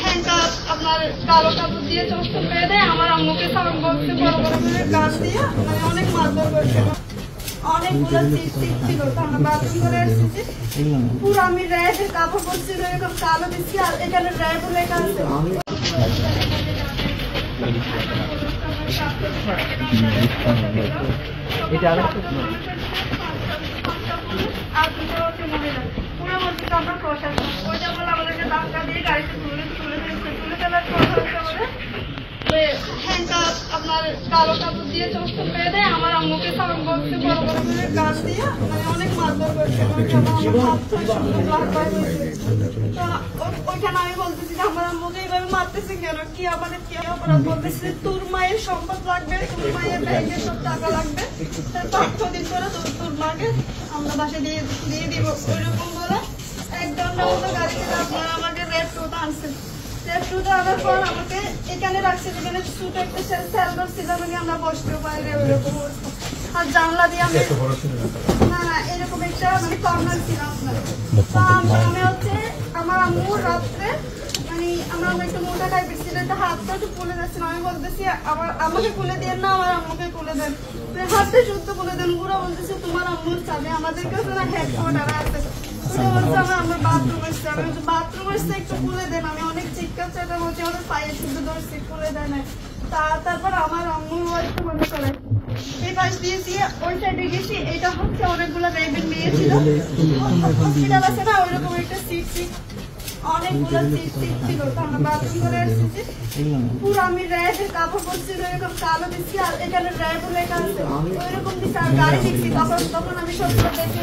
Handcuff আপনার কালো কাপড় দিয়ে চোখ পেয়ে দেয়। আমার আম্মুকে সাউন্ড বক্সে বড় বড় করে গাছ দিয়ে মানে অনেক মারধর করছে। অনেকগুলো সিট ছিল, আমরা বাথরুম করে এসেছি। পুরো আমি র্যাবের কাপড় পরছি, এরকম কালো দিচ্ছি, আর এখানে র্যাবও লেখা আছে। পুরো বলছি আমরা প্রশাসন ওইটা বলে আমাদেরকে ধাক্কা দিয়ে গাড়িতে তুলে ফেলার কথা হচ্ছে। হ্যান্ডকাপ আপনার কালো কাপড় দিয়ে চোখ পেয়ে দেয়। আমার আম্মুকে সাউন্ড বক্সে বড় বড় করে গাছ দিয়ে মানে অনেক মারধর করছে। ওইখানে আমি বলতেছি যে আমার আম্মুকে এইভাবে মারতেছে কেন, কি আমাদের কি অপরাধ? বলতেছি তোর মায়ের সম্পদ লাগবে, তোর মায়ের ব্যাংকে সব টাকা লাগবে, 5-6 দিন করে তোর মাকে আমরা বাসায় দিয়ে দিব। ওইরকম বলে 1 ঘন্টা মতো গাড়িতে আপনার আমাকে রেড টোটা আনছে। আনার পর আমাকে এখানে রাখছে, যেখানে ছোট একটা সেলফ ছিল, মানে আমরা বসতেও পারি ওইরকম অবস্থা। আর জানলা দিয়ে আমি না এরকম একটা মানে কর্নার ছিল আপনার। আমি হচ্ছে আমার আম্মু রাত্রে মানে আমার আম্মু একটা মোটা টাইপের ছিল, একটা হাতটা একটু খুলে যাচ্ছিল। আমি বলতেছি আমাকে খুলে দেন না, আমার আম্মুকে খুলে দেন, হাতটা শুদ্ধ খুলে দেন। পুরো বলতেছে তোমার আম্মুর চাবে, আমাদের কাছে না হেডকোয়ার্টার আছে। আমার বাথরুম এসছে, আমি বাথরুম এসছে একটু খুলে দেন। আমি অনেক চিৎকার চাটা বলছি, আমাদের পায়ে শুদ্ধ ধরছি, খুলে দেয় না। তারপর আমার আম্মু একটু মনে করে এই পাশ দিয়েছি, ওই সাইডে গেছি। এটা হচ্ছে অনেকগুলো রেবের মেয়ে ছিল, হসপিটাল আছে না ওইরকম একটা সিট অনেকগুলো সিট ছিল, আমরা বাথরুম করে এসেছি। পুরো আমি র্যাবের কাপড় পরছি, এরকম কালো দিচ্ছি, আর এখানে র্যাবও লেখা আছে ওইরকম দিচ্ছি। আর গাড়ি দেখছি তখন আমি সবগুলো দেখে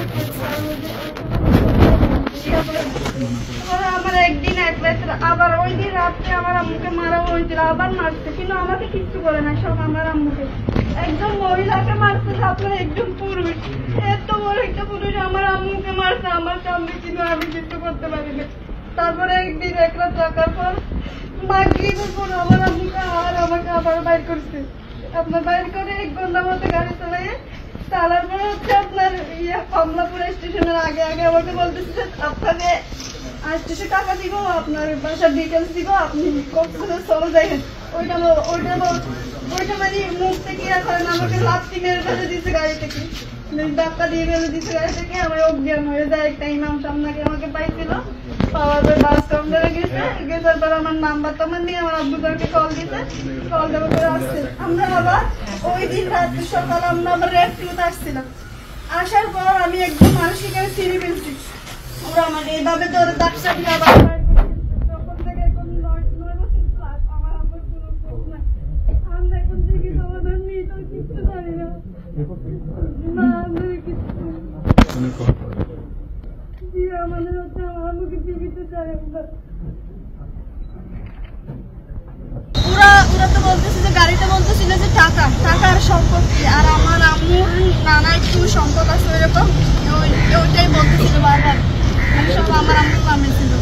আমার একদিন এক রাত্রে, আবার ওই দিন রাত্রে আমার আম্মুকে মারা হয়েছিল, আবার মারছে, কিন্তু আমাকে কিচ্ছু করে না, সব আমার আম্মুকে। একজন মহিলাকে মারছে, আপনার একজন পুরুষ, এত বড় একটা পুরুষ আমার আম্মুকে মারছে আমার সামনে, কিন্তু আমি কিছু করতে পারিনি। তারপরে একদিন এক রাত রাখার পর মাগরিবের পর আমার আম্মুকে আর আমাকে আবার বাইর করছে। আপনার বাইর করে 1 ঘন্টার মধ্যে গাড়ি চালাই চালার পরে হচ্ছে আপনার কমলাপুর স্টেশনের আগে আমাকে বলতেছে আপনাকে স্টেশনে টাকা দিব, আপনার বাসার ডিটেলস দিব, আপনি কক্সবাজার চলে যাবেন। ওইটা মানে মুখ থেকে করেন, আমাকে লাফটি মেরে ফেলে দিচ্ছে গাড়ি থেকে, ধাক্কা দিয়ে ফেলে দিচ্ছে গাড়ি থেকে। আমার অজ্ঞান হয়ে যায়। একটা ইমাম সামনাকে আমাকে পাইছিল, পাওয়ার পর বাস কাউন্টারে গেছার পর আমার নাম্বার টাম্বার নিয়ে আমার আব্বুদারকে কল দিতে, কল দেওয়ার করে আসছে। আমরা আবার ওই দিন রাত্রে সকাল আমরা আবার রেড টুতে আসছিলাম। আসার পর আমি একদম মানুষকে চিনি ফেলছি, ওরা আমার এইভাবে ধরে ব্যবসা দিয়ে আবার তখন থেকে এখন 9 বছর প্লাস আমার আমার কোনো খোঁজ নাই। আমরা এখন থেকে সমাধান নিই তো কিচ্ছু জানি না, আমরা কিছু আমাদের হচ্ছে আমার মুখে জীবিত চাই। ওরা তো বলতেছে যে গাড়িতে বলতেছিল যে টাকার সম্পত্তি, আর আমার আম্মুর নানা একটু সম্পদ আছে ওইরকম, ওইটাই বলতেছিল বারবার, সব আমার আম্মুর নামে ছিল।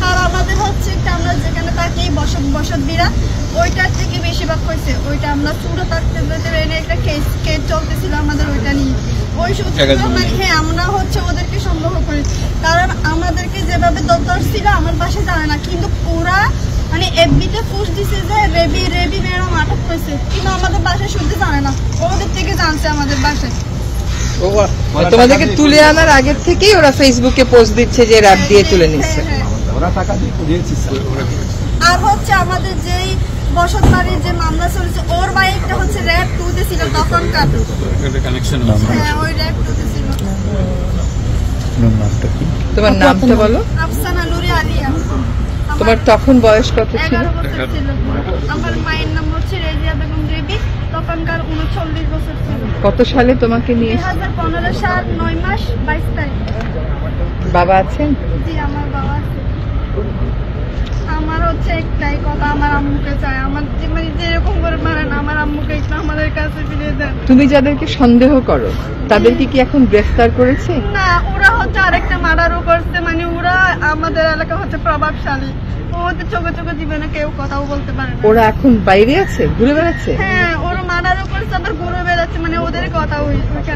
আর আমাদের হচ্ছে আমরা যেখানে থাকি বসত বিরা, ওইটার থেকে বেশিরভাগ হয়েছে। ওইটা আমরা চুড়ো থাকতে একটা কেস চলতেছিল আমাদের, ওইটা নিয়ে ওই সূত্রে মানে হ্যাঁ আমরা হচ্ছে ওদেরকে সন্দেহ করি, কারণ আমাদেরকে যেভাবে দরকার ছিল আমার বাসায় জানে না, কিন্তু ওরা মানে এফবিতে পোস্ট দিছে যে রেবি ম্যাডাম আটক করেছে, কিন্তু আমাদের বাসায় শুনতে জানে না, ওদের থেকে জানছে আমাদের বাসায়। তোমাদেরকে তুলে আনার আগের থেকেই ওরা ফেসবুকে পোস্ট দিচ্ছে যে র্যাব দিয়ে তুলে নিচ্ছে। আর হচ্ছে আমাদের যেই বসত বাড়ির যে মামলা চলেছে, ওর বাইকটা হচ্ছে র্যাব 2 তে ছিল তখনকার, হ্যাঁ ওই র্যাব 2 তে ছিল। তোমার নামটা বলো? আফসানা নুরি আলিয়া। তোমার তখন বয়স কত ছিল? 11 বছর ছিল। আমার মায়ের নাম হচ্ছে রেজিয়া বেগম রেবি, তখনকার 39 বছর ছিল। কত সালে তোমাকে নিয়ে? 2015 সাল 9 মাস 22 তারিখ। বাবা আছেন? জি আমার বাবা আছে। আমার হচ্ছে একটাই কথা, আমার আম্মুকে চাই, আমার মানে যেরকম করে মারেন আমার আম্মুকে একটু আমাদের কাছে ফিরিয়ে দেন। তুমি যাদেরকে সন্দেহ করো তাদেরকে কি এখন গ্রেফতার করেছে? না, ওরা হচ্ছে আরেকটা মার্ডারও করছে, মানে ওরা আমাদের এলাকা হচ্ছে প্রভাবশালী, ওদের চোখে জীবনে কেউ কথাও বলতে পারে না। ওরা এখন বাইরে আছে, ঘুরে বেড়াচ্ছে? হ্যাঁ ওরা মার্ডারও করছে, আবার ঘুরে বেড়াচ্ছে, মানে ওদের কথা ওইখানে